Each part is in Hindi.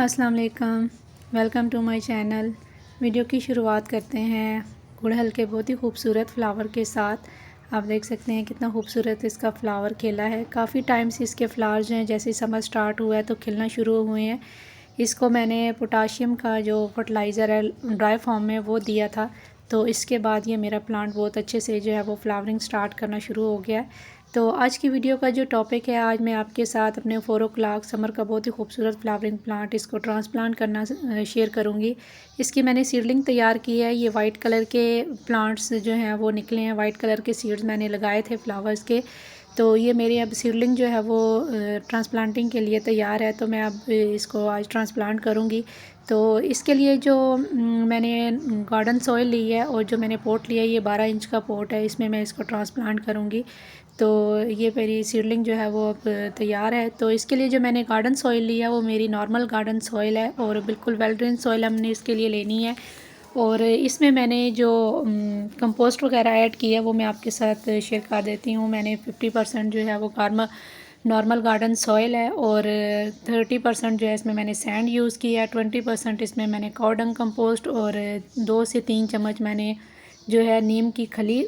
अस्सलाम वालेकुम, welcome to my channel. Video की शुरुआत करते हैं गुड़हल के बहुत ही खूबसूरत फ्लावर के साथ। आप देख सकते हैं कितना खूबसूरत इसका फ्लावर खिला है। काफ़ी टाइम से इसके फ्लावर जो हैं जैसे समर स्टार्ट हुआ है तो खिलना शुरू हुए हैं। इसको मैंने पोटाशियम का जो फर्टिलाइज़र है ड्राई फॉर्म में वो दिया था, तो इसके बाद ये मेरा प्लांट बहुत अच्छे से जो है वो फ्लावरिंग स्टार्ट करना शुरू हो गया है। तो आज की वीडियो का जो टॉपिक है, आज मैं आपके साथ अपने 4 o'clock समर का बहुत ही खूबसूरत फ्लावरिंग प्लांट इसको ट्रांसप्लांट करना शेयर करूंगी। इसकी मैंने सीडलिंग तैयार की है। ये वाइट कलर के प्लांट्स जो हैं वो निकले हैं, वाइट कलर के सीड्स मैंने लगाए थे फ्लावर्स के। तो ये मेरी अब सीडलिंग जो है वो ट्रांसप्लांटिंग के लिए तैयार है, तो मैं अब इसको आज ट्रांसप्लांट करूँगी। तो इसके लिए जो मैंने गार्डन सॉइल ली है और जो मैंने पॉट लिया है, ये 12 इंच का पॉट है, इसमें मैं इसको ट्रांसप्लांट करूँगी। तो ये मेरी सीडलिंग जो है वो अब तैयार है। तो इसके लिए जो मैंने गार्डन सॉइल लिया है वो मेरी नॉर्मल गार्डन सॉइल है और बिल्कुल वेल ड्रेन सॉइल हमने इसके लिए लेनी है। और इसमें मैंने जो कंपोस्ट वगैरह ऐड किया है वो मैं आपके साथ शेयर कर देती हूँ। मैंने 50% जो है वो नॉर्मल गार्डन सॉइल है और 30% जो है इसमें मैंने सैंड यूज़ किया है, 20% इसमें मैंने काऊ डंग कंपोस्ट और 2 से 3 चम्मच मैंने जो है नीम की खली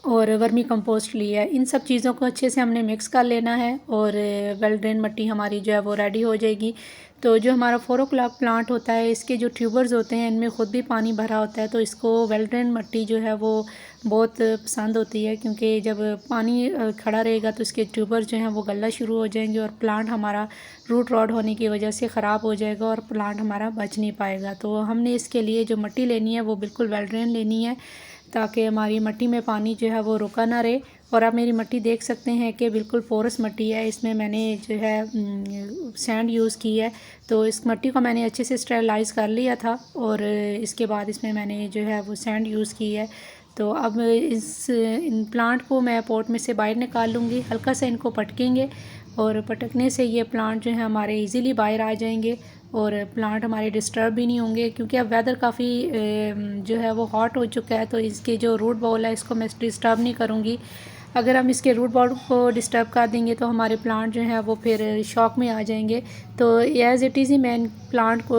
और वर्मी कंपोस्ट लिया है। इन सब चीज़ों को अच्छे से हमने मिक्स कर लेना है और वेल ड्रेन मिट्टी हमारी जो है वो रेडी हो जाएगी। तो जो हमारा 4 o'clock प्लांट होता है, इसके जो ट्यूबर्स होते हैं इनमें ख़ुद भी पानी भरा होता है, तो इसको वेल ड्रेन मिट्टी जो है वो बहुत पसंद होती है, क्योंकि जब पानी खड़ा रहेगा तो इसके ट्यूबर्स जो हैं वो गलना शुरू हो जाएंगे और प्लांट हमारा रूट रॉट होने की वजह से ख़राब हो जाएगा और प्लांट हमारा बच नहीं पाएगा। तो हमने इसके लिए जो मिट्टी लेनी है वो बिल्कुल वेल ड्रेन लेनी है, ताकि हमारी मिट्टी में पानी जो है वो रुका ना रहे। और आप मेरी मिट्टी देख सकते हैं कि बिल्कुल पोरस मिट्टी है, इसमें मैंने जो है सैंड यूज़ की है। तो इस मिट्टी को मैंने अच्छे से स्टेरलाइज़ कर लिया था और इसके बाद इसमें मैंने जो है वो सैंड यूज़ की है। तो अब इन प्लांट को मैं पॉट में से बाहर निकाल लूँगी, हल्का सा इनको पटकेंगे और पटकने से ये प्लांट जो है हमारे इजीली बाहर आ जाएंगे और प्लांट हमारे डिस्टर्ब भी नहीं होंगे, क्योंकि अब वेदर काफ़ी जो है वो हॉट हो चुका है। तो इसके जो रूट बॉल है इसको मैं डिस्टर्ब नहीं करूँगी। अगर हम इसके रूट बॉल को डिस्टर्ब कर देंगे तो हमारे प्लांट जो है वो फिर शॉक में आ जाएंगे। तो एज़ इट इज़ ही मैं प्लांट को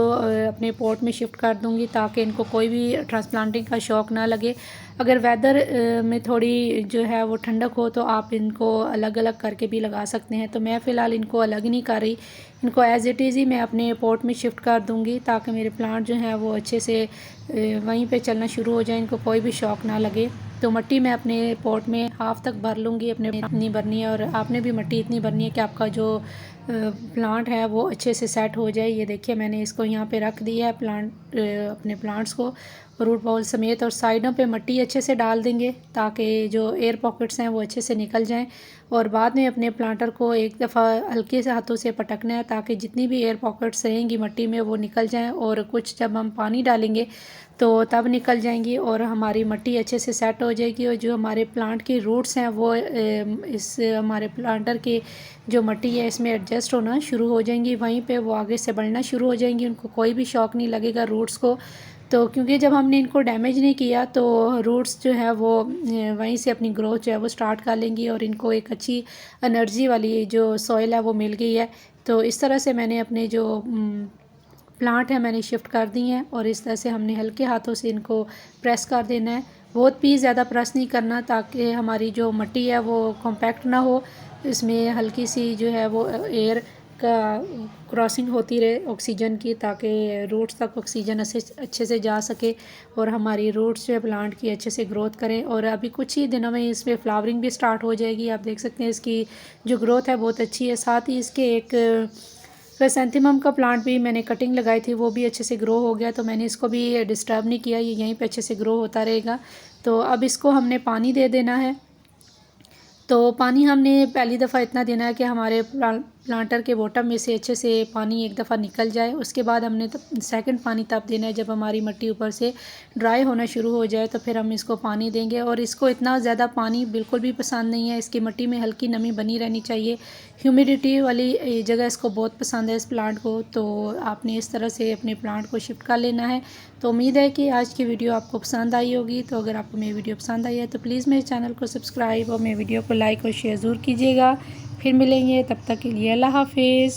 अपने पॉट में शिफ्ट कर दूँगी, ताकि इनको कोई भी ट्रांसप्लांटिंग का शौक ना लगे। अगर वेदर में थोड़ी जो है वो ठंडक हो तो आप इनको अलग अलग करके भी लगा सकते हैं। तो मैं फ़िलहाल इनको अलग नहीं कर रही, इनको एज़ इट इज़ ही मैं अपने पॉट में शिफ्ट कर दूँगी, ताकि मेरे प्लांट जो हैं वो अच्छे से वहीं पे चलना शुरू हो जाए, इनको कोई भी शौक ना लगे। तो मिट्टी मैं अपने पॉट में हाफ़ तक भर लूँगी, अपने इतनी भरनी है और आपने भी मिट्टी इतनी भरनी है कि आपका जो प्लांट है वो अच्छे से सेट हो जाए। ये देखिए मैंने इसको यहाँ पे रख दिया है अपने प्लांट्स को रूट बॉल समेत, और साइडों पे मिट्टी अच्छे से डाल देंगे ताकि जो एयर पॉकेट्स हैं वो अच्छे से निकल जाएं। और बाद में अपने प्लांटर को एक दफ़ा हल्के से हाथों से पटकना है, ताकि जितनी भी एयर पॉकेट्स रहेंगी मिट्टी में वो निकल जाएं, और कुछ जब हम पानी डालेंगे तो तब निकल जाएंगी और हमारी मिट्टी अच्छे से सेट हो जाएगी। और जो हमारे प्लांट की रूट्स हैं वो इस हमारे प्लांटर की जो मिट्टी है इसमें एडजस्ट होना शुरू हो जाएंगी, वहीं पे वो आगे से बढ़ना शुरू हो जाएंगी, उनको कोई भी शौक नहीं लगेगा रूट्स को। तो क्योंकि जब हमने इनको डैमेज नहीं किया तो रूट्स जो है वो वहीं से अपनी ग्रोथ जो है वो स्टार्ट कर लेंगी और इनको एक अच्छी एनर्जी वाली जो सॉइल है वो मिल गई है। तो इस तरह से मैंने अपने जो प्लांट है मैंने शिफ्ट कर दी हैं और इस तरह से हमने हल्के हाथों से इनको प्रेस कर देना है, बहुत भी ज़्यादा प्रेस नहीं करना, ताकि हमारी जो मिट्टी है वो कॉम्पैक्ट ना हो, इसमें हल्की सी जो है वो एयर का क्रॉसिंग होती रहे ऑक्सीजन की, ताकि रूट्स तक ऑक्सीजन अच्छे से जा सके और हमारी रूट्स जो है प्लांट की अच्छे से ग्रोथ करें। और अभी कुछ ही दिनों में इसमें फ्लावरिंग भी स्टार्ट हो जाएगी। आप देख सकते हैं इसकी जो ग्रोथ है बहुत अच्छी है। साथ ही इसके एक क्रिसैंथेमम का प्लांट भी मैंने कटिंग लगाई थी, वो भी अच्छे से ग्रो हो गया, तो मैंने इसको भी डिस्टर्ब नहीं किया, ये यहीं पे अच्छे से ग्रो होता रहेगा। तो अब इसको हमने पानी दे देना है। तो पानी हमने पहली दफ़ा इतना देना है कि हमारे प्लांटर के बॉटम में से अच्छे से पानी एक दफ़ा निकल जाए। उसके बाद हमने सेकंड पानी तब देना है जब हमारी मिट्टी ऊपर से ड्राई होना शुरू हो जाए, तो फिर हम इसको पानी देंगे। और इसको इतना ज़्यादा पानी बिल्कुल भी पसंद नहीं है, इसकी मिट्टी में हल्की नमी बनी रहनी चाहिए, ह्यूमिडिटी वाली जगह इसको बहुत पसंद है इस प्लांट को। तो आपने इस तरह से अपने प्लांट को शिफ्ट कर लेना है। तो उम्मीद है कि आज की वीडियो आपको पसंद आई होगी। तो अगर आपको मेरी वीडियो पसंद आई है तो प्लीज़ मेरे चैनल को सब्सक्राइब और मेरी वीडियो को लाइक और शेयर ज़रूर कीजिएगा। फिर मिलेंगे, तब तक के लिए अल्लाह हाफिज़।